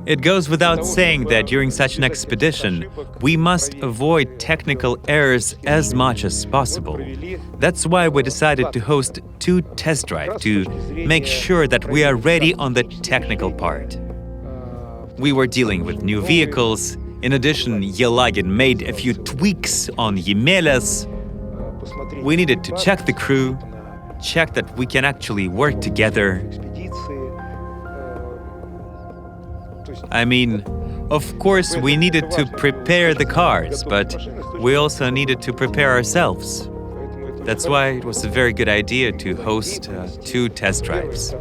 It goes without saying that during such an expedition, we must avoid technical errors as much as possible. That's why we decided to host 2 test drives to make sure that we are ready on the technical part. We were dealing with new vehicles. In addition, Yelagin made a few tweaks on Yemelas. We needed to check the crew, check that we can actually work together. I mean, of course, we needed to prepare the cars, but we also needed to prepare ourselves. That's why it was a very good idea to host 2 test drives.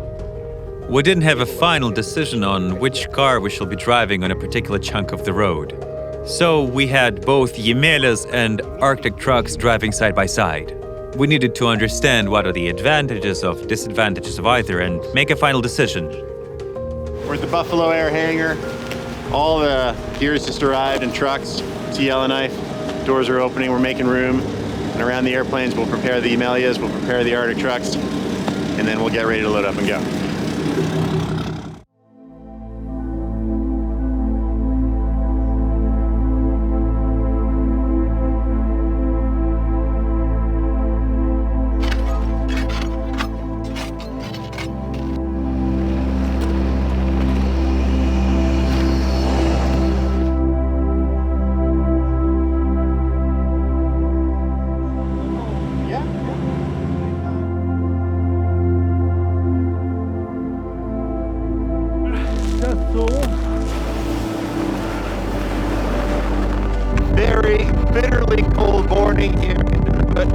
We didn't have a final decision on which car we shall be driving on a particular chunk of the road. So we had both Yemelas and Arctic trucks driving side by side. We needed to understand what are the advantages of disadvantages of either and make a final decision. We're at the Buffalo Air hangar. All the gears just arrived in trucks. See Yellowknife, doors are opening, we're making room. And around the airplanes, we'll prepare the Emelias, we'll prepare the Arctic trucks, and then we'll get ready to load up and go. Very bitterly cold morning here, but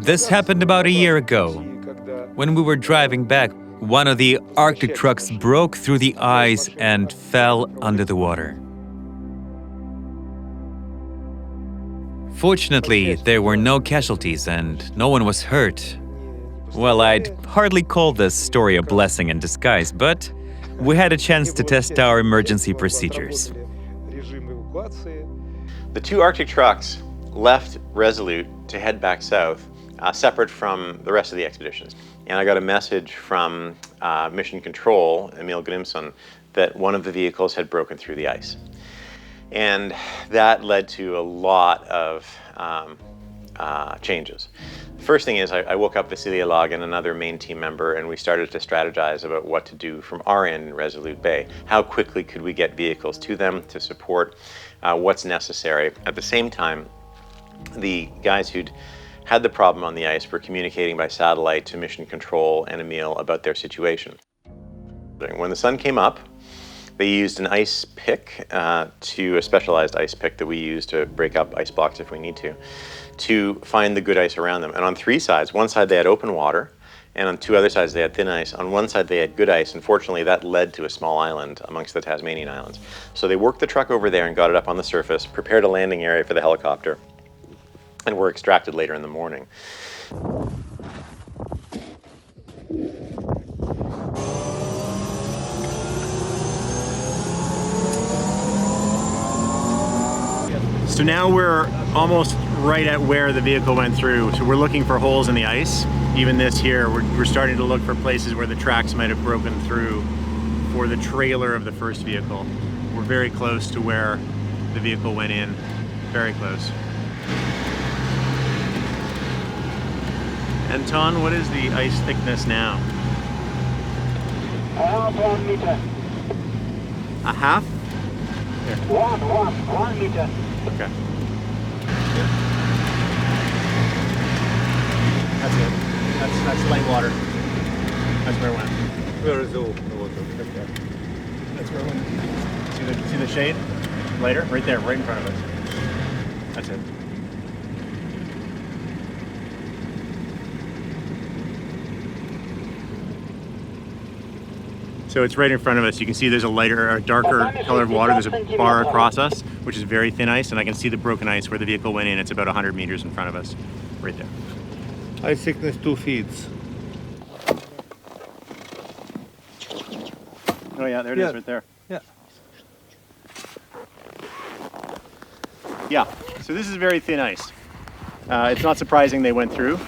This happened about a year ago. When we were driving back, one of the Arctic trucks broke through the ice and fell under the water. Fortunately, there were no casualties and no one was hurt. Well, I'd hardly call this story a blessing in disguise, but we had a chance to test our emergency procedures. the 2 Arctic trucks left Resolute to head back south, separate from the rest of the expeditions. And I got a message from Mission Control, Emil Grimson, that one of the vehicles had broken through the ice. And that led to a lot of changes. First thing is I woke up Vasily Login, another main team member, and we started to strategize about what to do from our end in Resolute Bay. How quickly could we get vehicles to them to support what's necessary? At the same time, the guys who'd had the problem on the ice were communicating by satellite to Mission Control and Emil about their situation. When the sun came up, They used an ice pick, a specialized ice pick that we use to break up ice blocks if we need to find the good ice around them. And on 3 sides, one side they had open water, and on 2 other sides they had thin ice. On one side they had good ice. Unfortunately, that led to a small island amongst the Tasmanian islands. So they worked the truck over there and got it up on the surface, prepared a landing area for the helicopter, and were extracted later in the morning. So now we're almost right at where the vehicle went through. So we're looking for holes in the ice. Even this here, we're starting to look for places where the tracks might have broken through for the trailer of the first vehicle. We're very close to where the vehicle went in, very close. Anton, what is the ice thickness now? Around 1 meter. A half? Here. 1 meter. Okay. That's it. That's light water. That's where it went. Where is the water? That's where it went. See the shade? Lighter? Right there, right in front of us. That's it. So it's right in front of us. You can see there's a lighter, or darker color of water. There's a bar across us, which is very thin ice, and I can see the broken ice where the vehicle went in. It's about 100 meters in front of us, right there. Ice thickness 2 feet. Oh yeah, there it is right there. Yeah. Yeah, so this is very thin ice. It's not surprising they went through,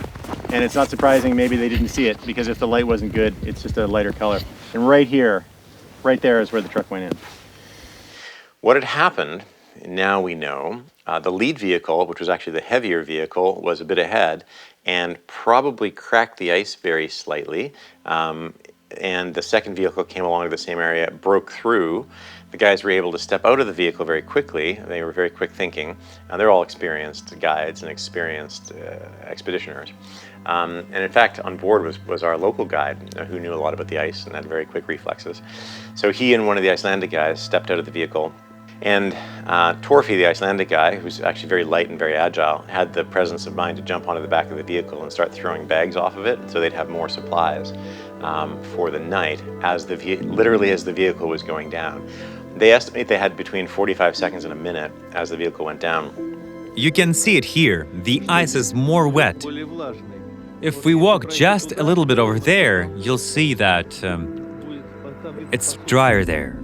and it's not surprising maybe they didn't see it, because if the light wasn't good, it's just a lighter color. And right here, right there is where the truck went in. What had happened, now we know, the lead vehicle, which was actually the heavier vehicle, was a bit ahead and probably cracked the ice very slightly. And the second vehicle came along to the same area, broke through. The guys were able to step out of the vehicle very quickly. They were very quick thinking. They're all experienced guides and experienced expeditioners. And in fact, on board was our local guide who knew a lot about the ice and had very quick reflexes. So he and one of the Icelandic guys stepped out of the vehicle. And Torfi, the Icelandic guy, who's actually very light and very agile, had the presence of mind to jump onto the back of the vehicle and start throwing bags off of it so they'd have more supplies for the night, literally as the vehicle was going down. They estimate they had between 45 seconds and a minute as the vehicle went down. You can see it here. The ice is more wet. If we walk just a little bit over there, you'll see that it's drier there.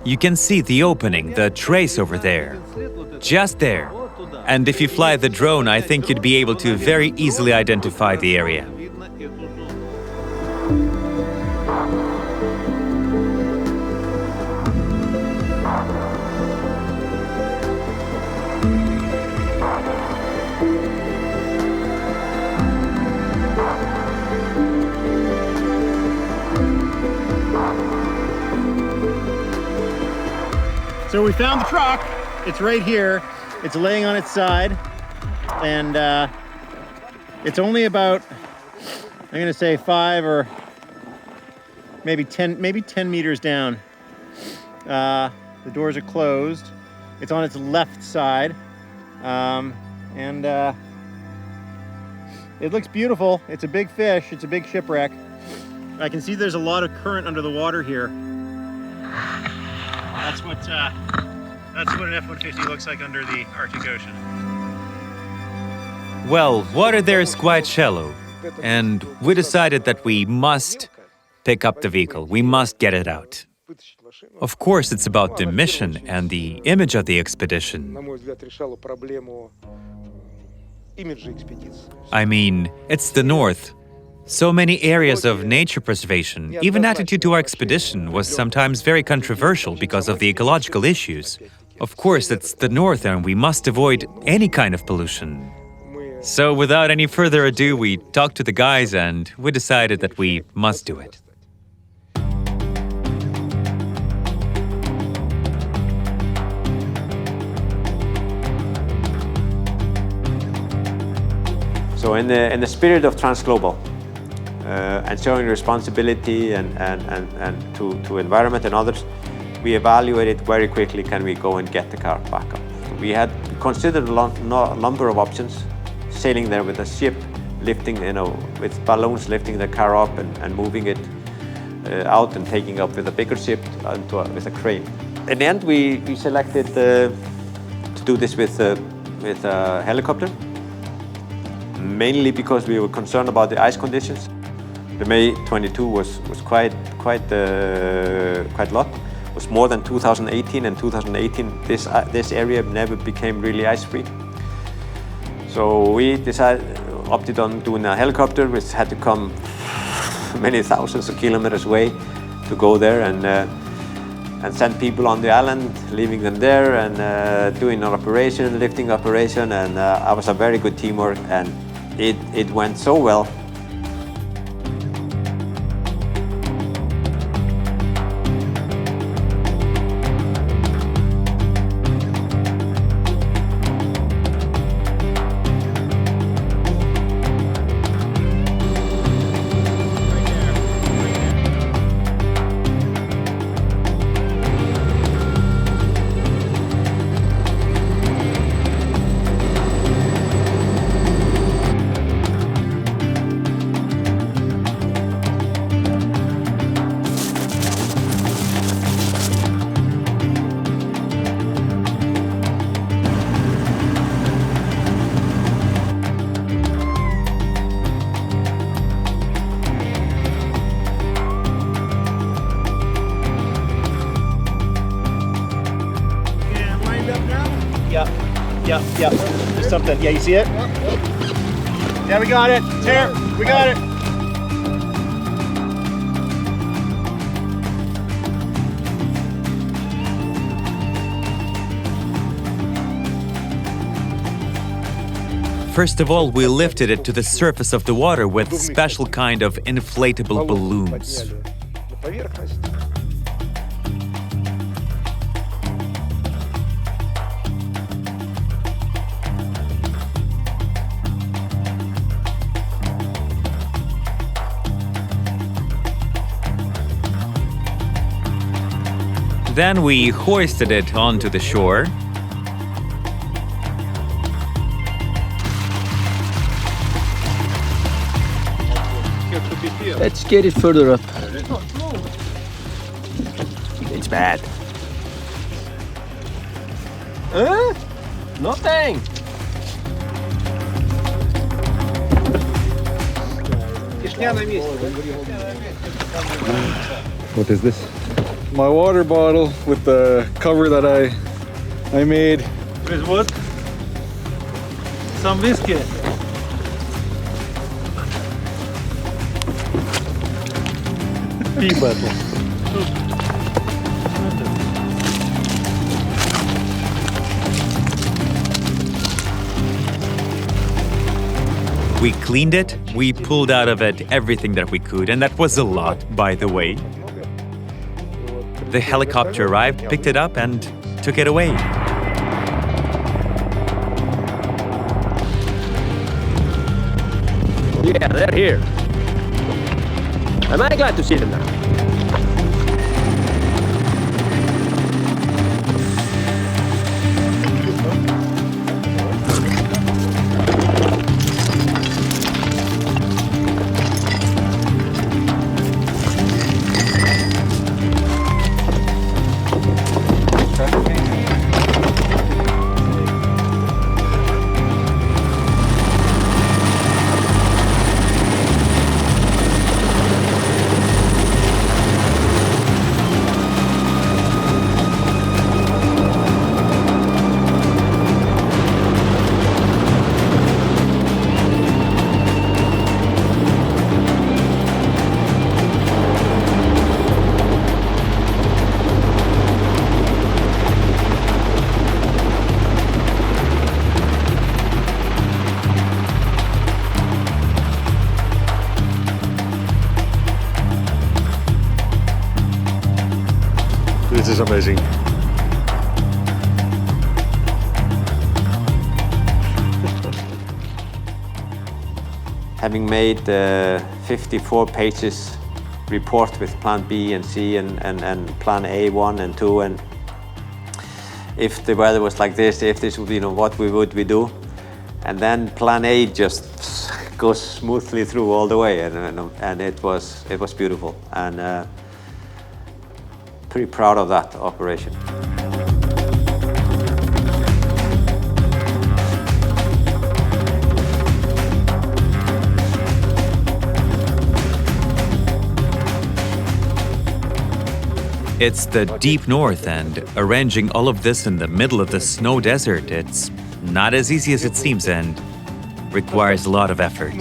You can see the opening, the trace over there, just there. And if you fly the drone, I think you'd be able to very easily identify the area. So we found the truck. It's right here. It's laying on its side, and it's only about, I'm gonna say 5 or maybe 10 meters down. The doors are closed. It's on its left side, and it looks beautiful. It's a big fish. It's a big shipwreck. I can see there's a lot of current under the water here. That's what an F-150 looks like under the Arctic Ocean. Well, water there is quite shallow, and we decided that we must pick up the vehicle. We must get it out. Of course, it's about the mission and the image of the expedition. I mean, it's the North. So many areas of nature preservation. Even attitude to our expedition was sometimes very controversial because of the ecological issues. Of course, it's the North and we must avoid any kind of pollution. So without any further ado, we talked to the guys and we decided that we must do it. So in the spirit of Transglobal, and showing responsibility and to environment and others, we evaluated very quickly, can we go and get the car back up? We had considered a number of options, sailing there with a ship, lifting, with balloons, lifting the car up and moving it out and taking up with a bigger ship with a crane. In the end, we selected to do this with a helicopter, mainly because we were concerned about the ice conditions. The May 22 was quite a lot. It was more than 2018, and 2018 this area never became really ice-free. So we opted on doing a helicopter, which had to come many thousands of kilometers away to go there and send people on the island, leaving them there and doing an operation, lifting operation, and it was a very good teamwork, and it went so well. Yeah. There's something. Yeah, you see it? Yeah, we got it. It's here. We got it. First of all, we lifted it to the surface of the water with special kind of inflatable balloons. Then we hoisted it onto the shore. Let's get it further up. It's bad. Nothing. What is this? My water bottle with the cover that I made. With what? Some biscuit. Pea bottle. We cleaned it, we pulled out of it everything that we could, and that was a lot, by the way. The helicopter arrived, picked it up, and took it away. Yeah, they're here. Am I glad to see them now? This is amazing. Having made 54 pages report with plan B and C and plan A1 and 2, and if the weather was like this, if this would, what would we do? And then plan A just goes smoothly through all the way, and it was beautiful, and pretty proud of that operation. It's the deep north, and arranging all of this in the middle of the snow desert, it's not as easy as it seems and requires a lot of effort.